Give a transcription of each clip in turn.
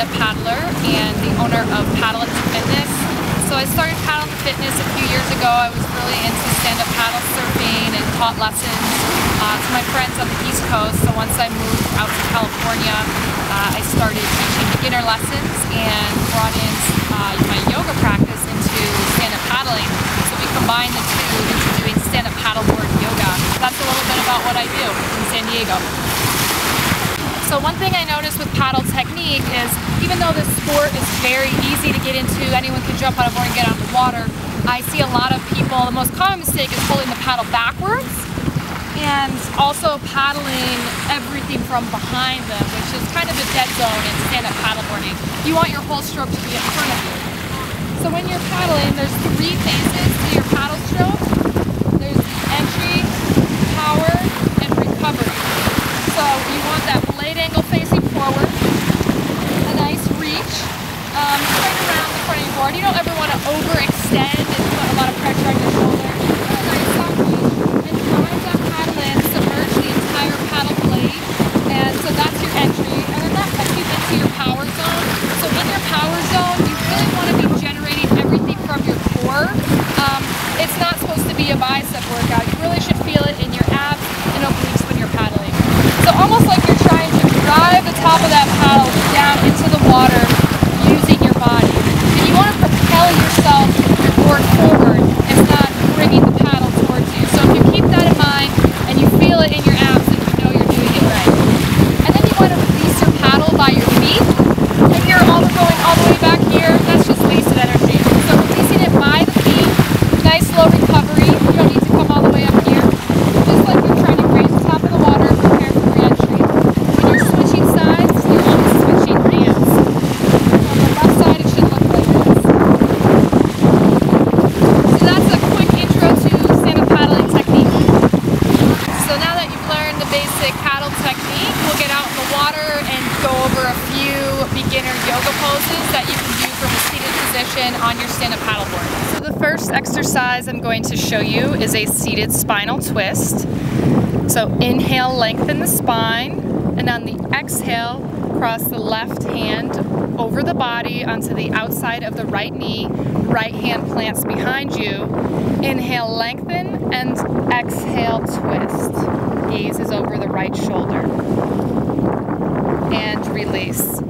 stand-up paddler and the owner of Paddling Fitness. So I started Paddling Fitness a few years ago. I was really into stand-up paddle surfing and taught lessons to my friends on the East Coast. So once I moved out to California, I started teaching beginner lessons and brought in my yoga practice into stand-up paddling. So we combined the two into doing stand-up paddleboard yoga. That's a little bit about what I do in San Diego. So one thing I noticed with paddle technique is even though this sport is very easy to get into, anyone can jump on a board and get on the water, I see a lot of people, the most common mistake is holding the paddle backwards and also paddling everything from behind them, which is kind of a dead zone in stand-up paddleboarding. You want your whole stroke to be in front of you. So when you're paddling, there's three phases to your paddle stroke. There's entry, power, and recovery. So you want that blade angle facing forward, a nice reach, straight around the front of your board. You don't ever want to overextend and put a lot of pressure on your shoulder. A nice soft reach, and drive that paddle in, submerge the entire paddle blade, and so that's your entry. And then that puts you into your power zone. So in your power zone, you really want to be generating everything from your core. It's not supposed to be a bicep workout. You really should feel it in your abs and obliques when you're paddling. So almost like you're trying to drive the top of that paddle down into the water using your body. And you want to propel yourself, your board forward. It's not bringing the paddle towards you. So if you keep that in mind and you feel it in your abs, then you know you're doing it right. And then you want to release your paddle by your feet. If you're going all the way back here, that's just wasted energy. So releasing it by the feet, nice slow recovery. You don't need to come all the way up here. Just like you're trying to graze the top of the water, prepare for your entry. When you're switching sides, you're always switching hands. On the left side, it should look like this. So that's a quick intro to stand-up paddling technique. So now that you've learned the basic paddle technique, we'll get out in the water and go over a few beginner yoga poses that you can do from a seated position on your stand-up paddleboard. So the first exercise I'm going to show you is a seated spinal twist. So inhale, lengthen the spine, and on the exhale, cross the left hand over the body onto the outside of the right knee. Right hand plants behind you. Inhale, lengthen, and exhale, twist. Gaze is over the right shoulder. And release.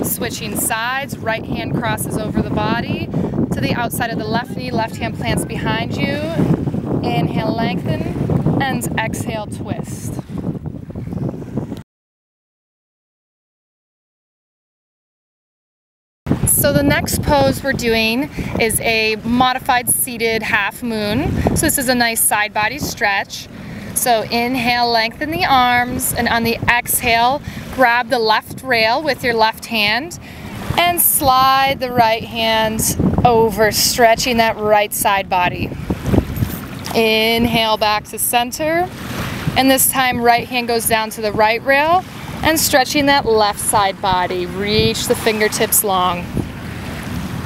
Switching sides, right hand crosses over the body to the outside of the left knee, left hand plants behind you. Inhale, lengthen, and exhale, twist. So the next pose we're doing is a modified seated half moon. So this is a nice side body stretch. So inhale, lengthen the arms, and on the exhale, grab the left rail with your left hand and slide the right hand over, stretching that right side body. Inhale back to center, and this time right hand goes down to the right rail and stretching that left side body. Reach the fingertips long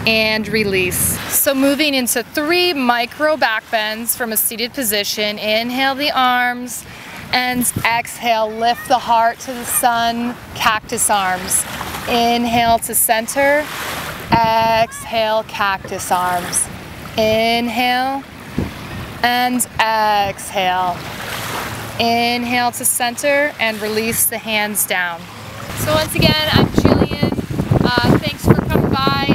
and release. So moving into 3 micro back bends from a seated position. Inhale the arms and exhale, lift the heart to the sun, cactus arms. Inhale to center, exhale, cactus arms. Inhale and exhale. Inhale to center and release the hands down. So once again, I'm Gillian. Thanks for coming by